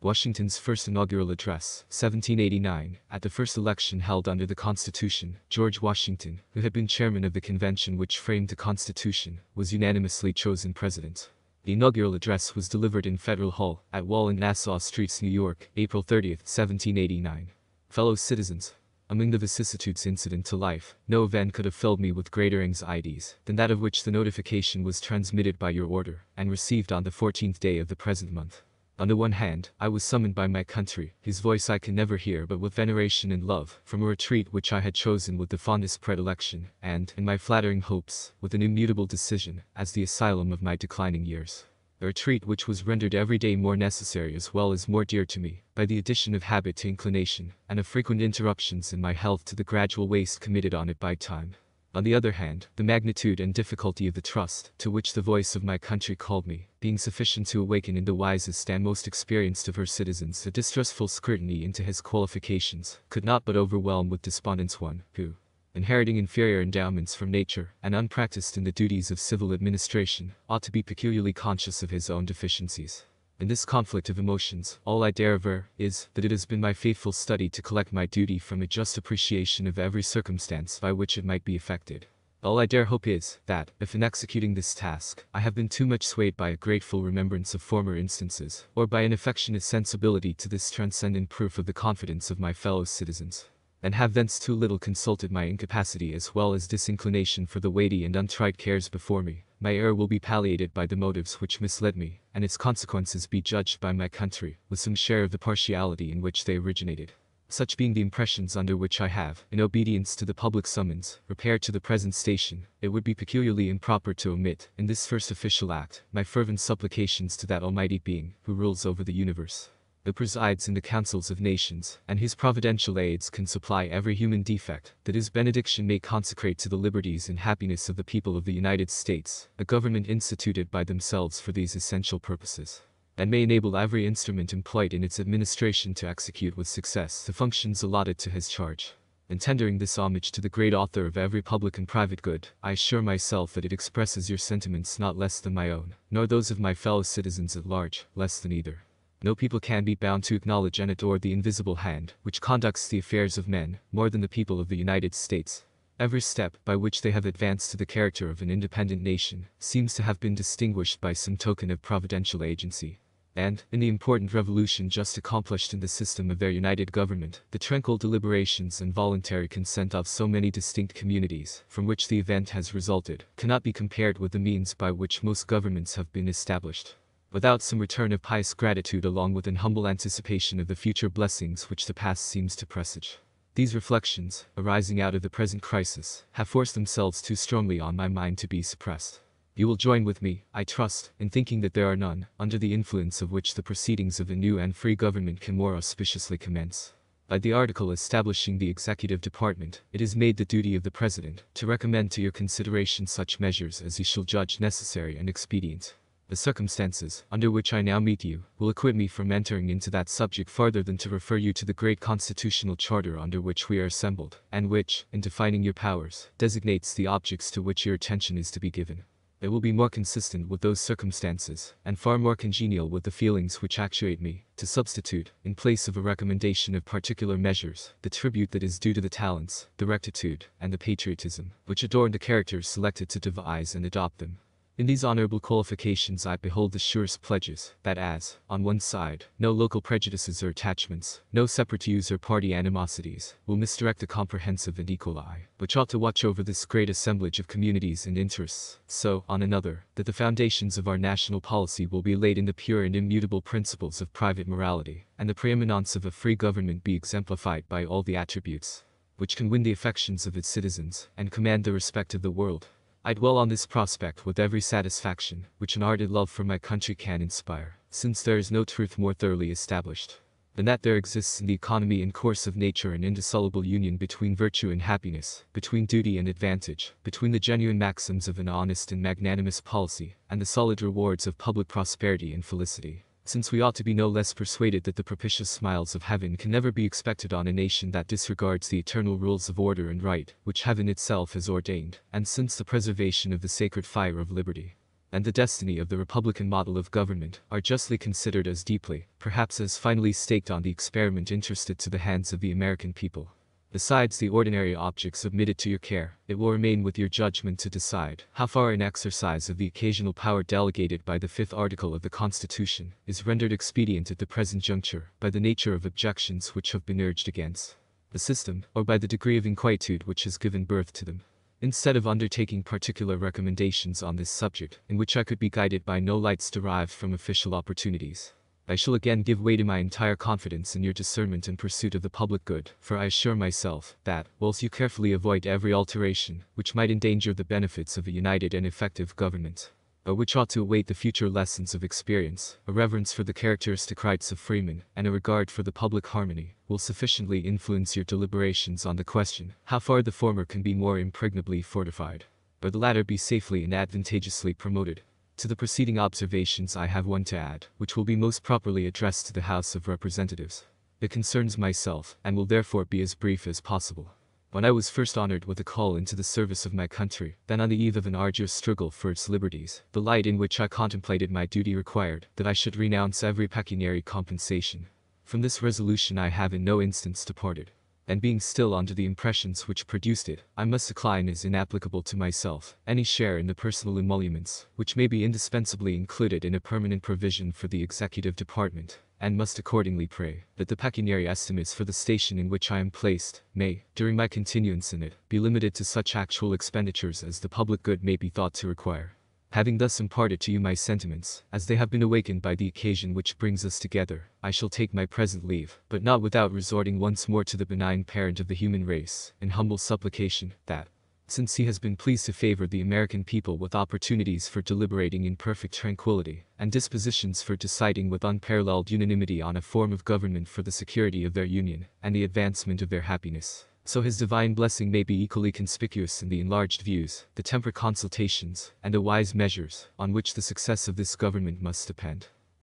Washington's first inaugural address, 1789, at the first election held under the Constitution, George Washington, who had been chairman of the convention which framed the Constitution, was unanimously chosen president. The inaugural address was delivered in Federal Hall, at Wall and Nassau Streets, New York, April 30, 1789. Fellow citizens, among the vicissitudes incident to life, no event could have filled me with greater anxieties than that of which the notification was transmitted by your order, and received on the 14th day of the present month. On the one hand, I was summoned by my country, whose voice I can never hear but with veneration and love, from a retreat which I had chosen with the fondest predilection, and, in my flattering hopes, with an immutable decision, as the asylum of my declining years. A retreat which was rendered every day more necessary as well as more dear to me, by the addition of habit to inclination, and of frequent interruptions in my health to the gradual waste committed on it by time. On the other hand, the magnitude and difficulty of the trust, to which the voice of my country called me, being sufficient to awaken in the wisest and most experienced of her citizens a distrustful scrutiny into his qualifications, could not but overwhelm with despondence one, who, inheriting inferior endowments from nature, and unpracticed in the duties of civil administration, ought to be peculiarly conscious of his own deficiencies. In this conflict of emotions, all I dare aver is that it has been my faithful study to collect my duty from a just appreciation of every circumstance by which it might be effected. All I dare hope is, that, if in executing this task, I have been too much swayed by a grateful remembrance of former instances, or by an affectionate sensibility to this transcendent proof of the confidence of my fellow citizens, and have thence too little consulted my incapacity as well as disinclination for the weighty and untried cares before me, my error will be palliated by the motives which misled me, and its consequences be judged by my country, with some share of the partiality in which they originated. Such being the impressions under which I have, in obedience to the public summons, repaired to the present station, it would be peculiarly improper to omit, in this first official act, my fervent supplications to that Almighty Being, who rules over the universe, who presides in the councils of nations, and whose providential aids can supply every human defect, that his benediction may consecrate to the liberties and happiness of the people of the United States, a government instituted by themselves for these essential purposes, and may enable every instrument employed in its administration to execute with success the functions allotted to his charge. In tendering this homage to the great author of every public and private good, I assure myself that it expresses your sentiments not less than my own, nor those of my fellow citizens at large, less than either. No people can be bound to acknowledge and adore the invisible hand, which conducts the affairs of men, more than the people of the United States. Every step by which they have advanced to the character of an independent nation, seems to have been distinguished by some token of providential agency. And, in the important revolution just accomplished in the system of their united government, the tranquil deliberations and voluntary consent of so many distinct communities, from which the event has resulted, cannot be compared with the means by which most governments have been established. Without some return of pious gratitude along with an humble anticipation of the future blessings which the past seems to presage. These reflections, arising out of the present crisis, have forced themselves too strongly on my mind to be suppressed. You will join with me, I trust, in thinking that there are none, under the influence of which the proceedings of a new and free government can more auspiciously commence. By the article establishing the executive department, it is made the duty of the President to recommend to your consideration such measures as he shall judge necessary and expedient. The circumstances, under which I now meet you, will acquit me from entering into that subject farther than to refer you to the great constitutional charter under which we are assembled, and which, in defining your powers, designates the objects to which your attention is to be given. It will be more consistent with those circumstances, and far more congenial with the feelings which actuate me, to substitute, in place of a recommendation of particular measures, the tribute that is due to the talents, the rectitude, and the patriotism, which adorn the characters selected to devise and adopt them. In these honorable qualifications I behold the surest pledges, that as, on one side, no local prejudices or attachments, no separate views or party animosities, will misdirect a comprehensive and equal eye, which ought to watch over this great assemblage of communities and interests, so, on another, that the foundations of our national policy will be laid in the pure and immutable principles of private morality, and the preeminence of a free government be exemplified by all the attributes which can win the affections of its citizens, and command the respect of the world. I dwell on this prospect with every satisfaction which an ardent love for my country can inspire, since there is no truth more thoroughly established than that there exists in the economy and course of nature an indissoluble union between virtue and happiness, between duty and advantage, between the genuine maxims of an honest and magnanimous policy, and the solid rewards of public prosperity and felicity. Since we ought to be no less persuaded that the propitious smiles of heaven can never be expected on a nation that disregards the eternal rules of order and right, which heaven itself has ordained, and since the preservation of the sacred fire of liberty and the destiny of the republican model of government are justly considered as deeply, perhaps as finally staked on the experiment entrusted to the hands of the American people. Besides the ordinary objects submitted to your care, it will remain with your judgment to decide how far an exercise of the occasional power delegated by the fifth article of the Constitution is rendered expedient at the present juncture by the nature of objections which have been urged against the system, or by the degree of inquietude which has given birth to them. Instead of undertaking particular recommendations on this subject, in which I could be guided by no lights derived from official opportunities, I shall again give way to my entire confidence in your discernment and pursuit of the public good, for I assure myself that, whilst you carefully avoid every alteration which might endanger the benefits of a united and effective government, but which ought to await the future lessons of experience, a reverence for the characteristic rights of freemen, and a regard for the public harmony, will sufficiently influence your deliberations on the question how far the former can be more impregnably fortified, but the latter be safely and advantageously promoted. To the preceding observations I have one to add, which will be most properly addressed to the House of Representatives. It concerns myself, and will therefore be as brief as possible. When I was first honored with a call into the service of my country, then on the eve of an arduous struggle for its liberties, the light in which I contemplated my duty required that I should renounce every pecuniary compensation. From this resolution I have in no instance departed, and being still under the impressions which produced it, I must decline as inapplicable to myself any share in the personal emoluments which may be indispensably included in a permanent provision for the executive department, and must accordingly pray that the pecuniary estimates for the station in which I am placed may, during my continuance in it, be limited to such actual expenditures as the public good may be thought to require. Having thus imparted to you my sentiments, as they have been awakened by the occasion which brings us together, I shall take my present leave, but not without resorting once more to the benign parent of the human race, in humble supplication, that, since he has been pleased to favor the American people with opportunities for deliberating in perfect tranquility, and dispositions for deciding with unparalleled unanimity on a form of government for the security of their union, and the advancement of their happiness, so his divine blessing may be equally conspicuous in the enlarged views, the temperate consultations, and the wise measures, on which the success of this government must depend.